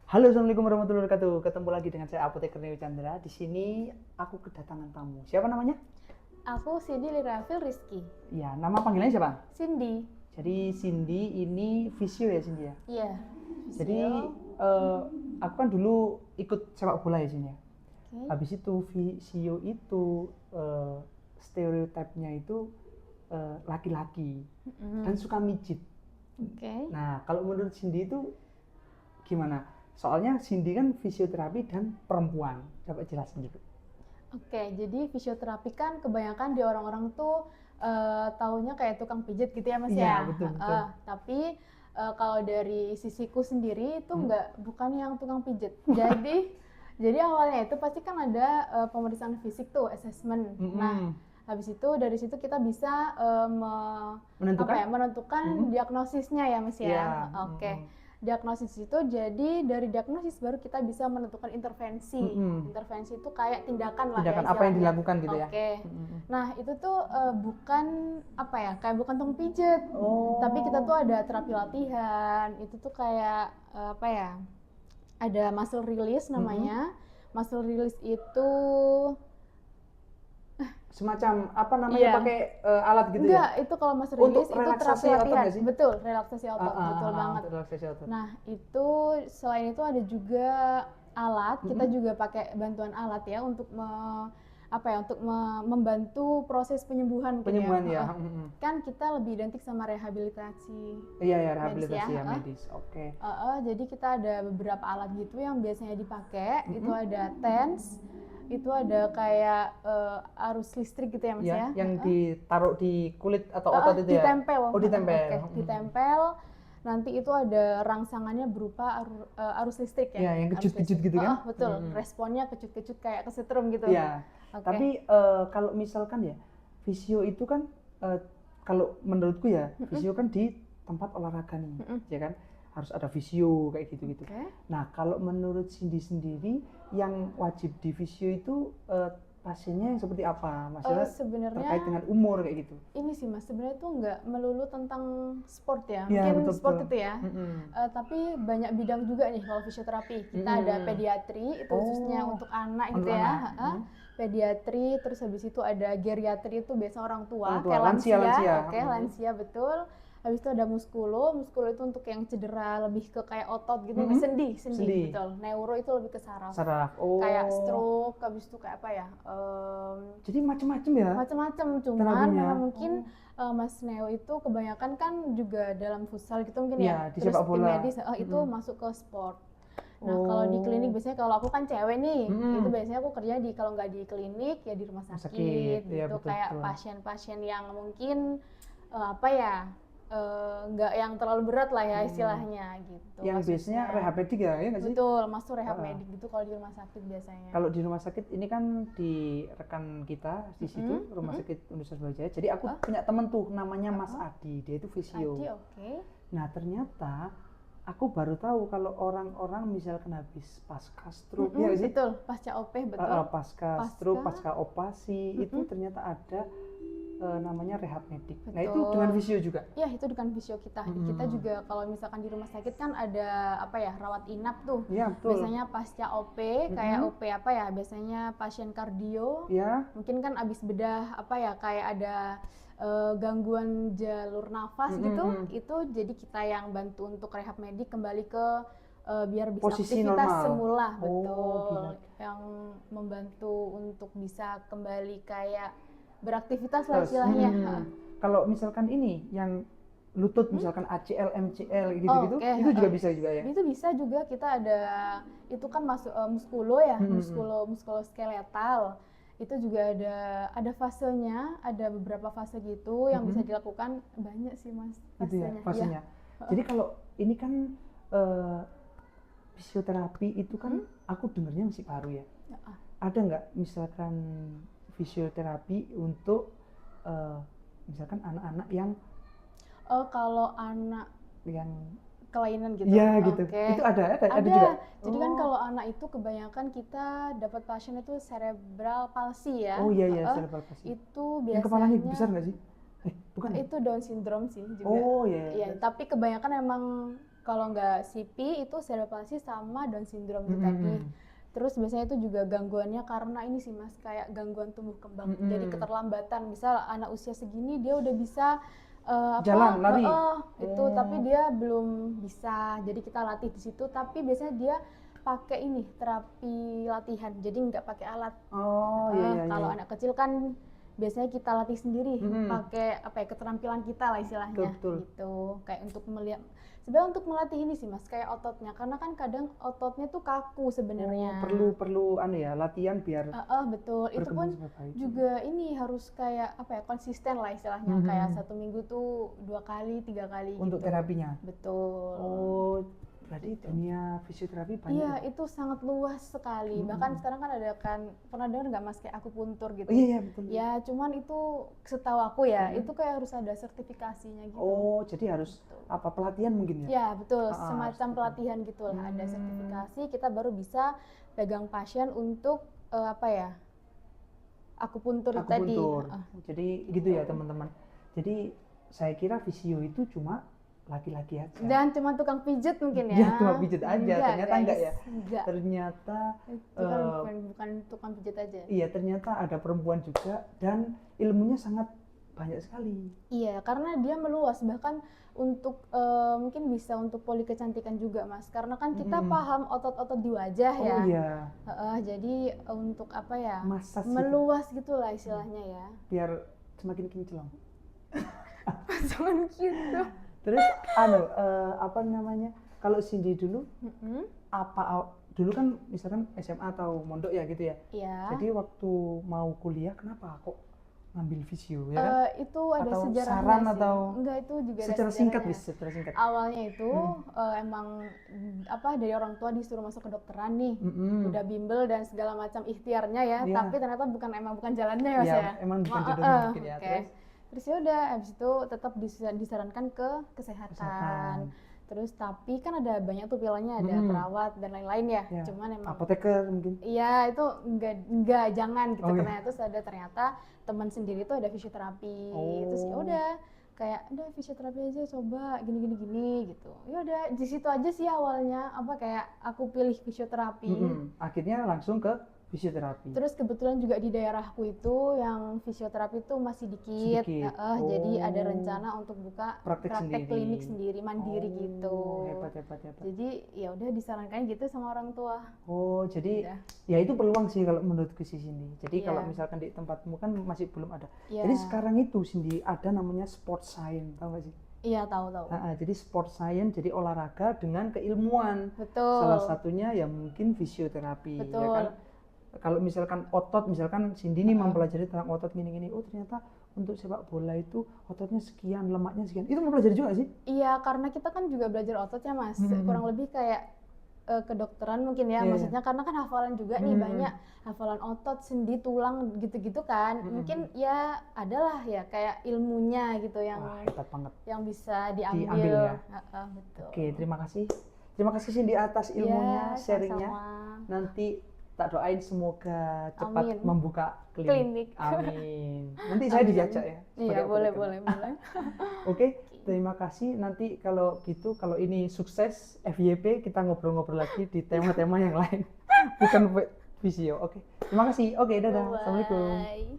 Halo, assalamualaikum warahmatullahi wabarakatuh. Ketemu lagi dengan saya Apoteker Neo Chandra. Di sini aku kedatangan tamu. Siapa namanya? Aku Cindy Lirafil Rizky. Ya, nama panggilannya siapa? Cindy. Jadi Cindy ini visio ya Cindy ya. Iya. Jadi Visio. aku kan dulu ikut sepak bola ya Cindy ya. Oke. Habis itu visio itu stereotipnya itu laki-laki dan suka mijit. Oke. Nah, kalau menurut Cindy itu gimana? Soalnya Cindy kan fisioterapi dan perempuan. Coba jelasin dulu. Oke, jadi fisioterapi kan kebanyakan di orang-orang tuh taunya kayak tukang pijit gitu ya Mas Iya, ya. betul betul. Tapi kalau dari sisiku sendiri itu bukan yang tukang pijit. Jadi awalnya itu pasti kan ada pemeriksaan fisik tuh, assessment. Nah, habis itu dari situ kita bisa Menentukan? menentukan diagnosisnya ya Mas ya. Iya. Oke. Diagnosis itu jadi dari diagnosis baru kita bisa menentukan intervensi. Intervensi itu kayak tindakan lah ya Tindakan apa yang istilahnya. dilakukan gitu ya? Oke. Nah, itu tuh bukan apa ya, kayak bukan tukang pijet. Oh. Tapi kita tuh ada terapi latihan. Itu tuh kayak apa ya? Ada muscle release namanya. Muscle release itu Semacam apa namanya Iya. pakai alat gitu enggak, ya? itu kalau muscle Untuk release itu relaksasi terapi otot latihan. nggak sih? Betul, relaksasi otot, betul banget. Untuk relaksasi otot. Nah, itu selain itu ada juga alat, kita juga pakai bantuan alat ya untuk membantu proses penyembuhan mungkin Penyembuhan ya. Kan kita lebih identik sama rehabilitasi. Iya ya, rehabilitasi medis ya, medis. Oke. Jadi kita ada beberapa alat gitu yang biasanya dipakai. Itu ada TENS, itu ada kayak arus listrik gitu ya Mas ya. Yang ditaruh di kulit atau otot itu ya? Ditempel. Oh, ditempel. Oke, ditempel. Nanti itu ada rangsangannya berupa arus listrik ya. Iya, yang kecut-kecut gitu kan? Betul, responnya kecut-kecut kayak kesetrum gitu. Iya. Oke. Tapi kalau misalkan ya, fisio itu kan kalau menurutku ya, fisio kan di tempat olahraga nih, ya kan? Harus ada fisio kayak gitu-gitu. Oke. Nah, kalau menurut Cindy sendiri yang wajib di fisio itu pasiennya yang seperti apa? Masalah sebenarnya terkait dengan umur kayak gitu. Ini sih Mas, sebenarnya tuh nggak melulu tentang sport ya. Iya, Mungkin betul, sport betul. itu ya. Tapi banyak bidang juga nih kalau fisioterapi. Kita ada pediatri, itu khususnya untuk anak gitu Untuk ya. anak. Pediatri, terus habis itu ada geriatri, itu biasa orang tua, Orang tua, kayak lansia. Oke, lansia betul. Habis itu ada muskulo itu untuk yang cedera lebih ke kayak otot gitu, sendi, betul. Neuro itu lebih ke saraf. Saraf. Oh. Kayak stroke, habis itu kayak apa ya? Jadi macam-macam ya? Macam-macam, cuman terapinya. memang mungkin Mas Neo itu kebanyakan kan juga dalam futsal gitu mungkin Iya, ya. di Terus sepak tim bola. medis itu masuk ke sport. Nah, kalau di klinik biasanya kalau aku kan cewek nih, itu biasanya aku kerja di kalau nggak di klinik ya di rumah sakit gitu. Iya, betul, kayak pasien-pasien yang mungkin apa ya, nggak yang terlalu berat lah ya istilahnya gitu. Yang biasanya rehabilitatif ya nggak sih? Betul, masuk rehab medik gitu kalau di rumah sakit biasanya. Kalau di rumah sakit ini kan di rekan kita di situ rumah sakit Universitas Brawijaya. Jadi aku punya temen tuh namanya Mas Adi, dia itu visio. Adi, oke. Nah ternyata aku baru tahu kalau orang-orang misalkan habis pasca stroke ya sih? Betul, pasca OP betul. Pasca stroke, pasca operasi itu ternyata ada namanya rehab medik. Nah itu dengan visio juga? Iya, itu dengan visio kita. Kita juga kalau misalkan di rumah sakit kan ada apa ya, rawat inap tuh. Iya, betul. Biasanya pasca OP, kayak OP apa ya, biasanya pasien kardio. Iya. Mungkin kan abis bedah apa ya, kayak ada gangguan jalur nafas gitu. Itu jadi kita yang bantu untuk rehab medik kembali ke biar bisa posisi aktivitas normal. semula, betul. Gila. Yang membantu untuk bisa kembali kayak beraktivitas lah istilahnya. Kalau misalkan ini yang lutut misalkan ACL, MCL gitu-gitu, itu juga bisa juga ya? Itu bisa juga, kita ada itu kan masuk muskulo ya, muskuloskeletal. Itu juga ada fasenya, ada beberapa fase gitu yang bisa dilakukan, banyak sih Mas fasenya. Gitu ya, fasenya. Jadi kalau ini kan fisioterapi itu kan aku dengarnya masih baru ya. Ada nggak misalkan fisioterapi untuk misalkan anak-anak yang kalau anak yang kelainan gitu. Iya gitu. Itu ada juga. Jadi kan kalau anak itu kebanyakan kita dapat pasien itu cerebral palsy ya. Oh iya cerebral palsy. Itu biasanya yang kepalanya besar nggak sih? Bukan. Itu Down syndrome sih juga. Oh iya. Iya, tapi kebanyakan emang Kalau nggak CP itu cerebral palsy sama Down syndrome itu tadi. Terus biasanya itu juga gangguannya karena ini sih Mas, kayak gangguan tumbuh kembang. Jadi keterlambatan. Misal anak usia segini dia udah bisa jalan, lari. Itu tapi dia belum bisa. Jadi kita latih di situ. Tapi biasanya dia pakai ini terapi latihan. Jadi nggak pakai alat. Iya. Kalau anak kecil kan biasanya kita latih sendiri, pakai apa ya, keterampilan kita lah istilahnya. Betul. Gitu. Kayak untuk melihat, sebenarnya untuk melatih ini sih Mas, kayak ototnya, karena kan kadang ototnya tuh kaku sebenarnya. Perlu latihan biar betul. Itu pun juga ini harus kayak apa ya, konsisten lah istilahnya. Kayak 1 minggu tuh 2 kali 3 kali untuk gitu. terapinya. Betul. Berarti dunia fisioterapi banyak. Iya, itu sangat luas sekali. Bahkan sekarang kan ada pernah dengar nggak Mas kayak akupuntur gitu? Iya, betul. Ya, cuman itu setahu aku ya, itu kayak harus ada sertifikasinya gitu. Jadi harus apa, pelatihan mungkin ya? Ya, betul. Semacam pelatihan gitulah. Ada sertifikasi, kita baru bisa pegang pasien untuk apa ya? Akupuntur tadi. Jadi gitu ya, teman-teman. Jadi saya kira fisio itu cuma laki-laki aja. Dan cuma tukang pijet mungkin ya. Ya, cuma pijet aja. Ternyata enggak ya? Enggak. Ternyata bukan tukang pijet aja. Iya, ternyata ada perempuan juga dan ilmunya sangat banyak sekali. Iya, karena dia meluas, bahkan untuk mungkin bisa untuk poli kecantikan juga Mas. Karena kan kita paham otot-otot di wajah ya. Iya. Jadi untuk apa ya? Massage meluas gitulah istilahnya ya. Biar semakin kinclong. Jangan gitu. Terus apa namanya, kalau Cindy dulu dulu kan misalkan SMA atau mondok ya gitu ya. Iya. Jadi waktu mau kuliah kenapa kok ngambil visio ya kan? Itu ada atau sejarahnya saran sih. Atau enggak, itu juga ada secara sejarahnya. singkat. Awalnya itu emang dari orang tua disuruh masuk kedokteran nih. Udah bimbel dan segala macam ikhtiarnya ya, tapi ternyata bukan jalannya ya Mas ya. Emang bukan jodohnya mungkin ya. Terus ya udah, habis itu tetap disarankan ke kesehatan. Terus tapi kan ada banyak tuh pilihannya, ada perawat dan lain-lain ya. Cuman emang apoteker mungkin. Iya, itu enggak jangan gitu. Terus ternyata teman sendiri tuh ada fisioterapi. Terus ya udah kayak udah fisioterapi aja coba gini gitu. Ya udah di situ aja sih awalnya, kayak aku pilih fisioterapi. Akhirnya langsung ke fisioterapi. Terus kebetulan juga di daerahku itu yang fisioterapi itu masih dikit. Jadi ada rencana untuk buka praktek klinik sendiri mandiri gitu. Hebat. Jadi ya udah disarankan gitu sama orang tua. Jadi ya itu peluang sih kalau menurutku sih Cindy. Jadi kalau misalkan di tempatmu kan masih belum ada. Jadi sekarang itu Cindy ada namanya sport science, tahu nggak sih? Iya, tahu. Jadi sport science, jadi olahraga dengan keilmuan. Betul. Salah satunya ya mungkin fisioterapi. Betul. Ya kan? Kalau misalkan otot, misalkan Cindy nih mempelajari tentang otot gini-gini, ternyata untuk sepak bola itu ototnya sekian, lemaknya sekian. Itu mempelajari juga sih? Iya, karena kita kan juga belajar otot ya Mas. Kurang lebih kayak kedokteran mungkin ya. Maksudnya karena kan hafalan juga nih, banyak hafalan otot, sendi, tulang gitu-gitu kan. Mungkin ya adalah ya kayak ilmunya gitu yang hebat banget, yang bisa diambil ya. Betul. Oke, terima kasih Cindy atas ilmunya, sharingnya. Nanti tak doain semoga cepat membuka klinik. Amin. Nanti saya diajak ya. Iya, boleh. Oke, terima kasih. Nanti kalau gitu, kalau ini sukses FYP, kita ngobrol-ngobrol lagi di tema-tema yang lain. Bukan visio. Oke. Terima kasih. Oke, dadah. Assalamualaikum.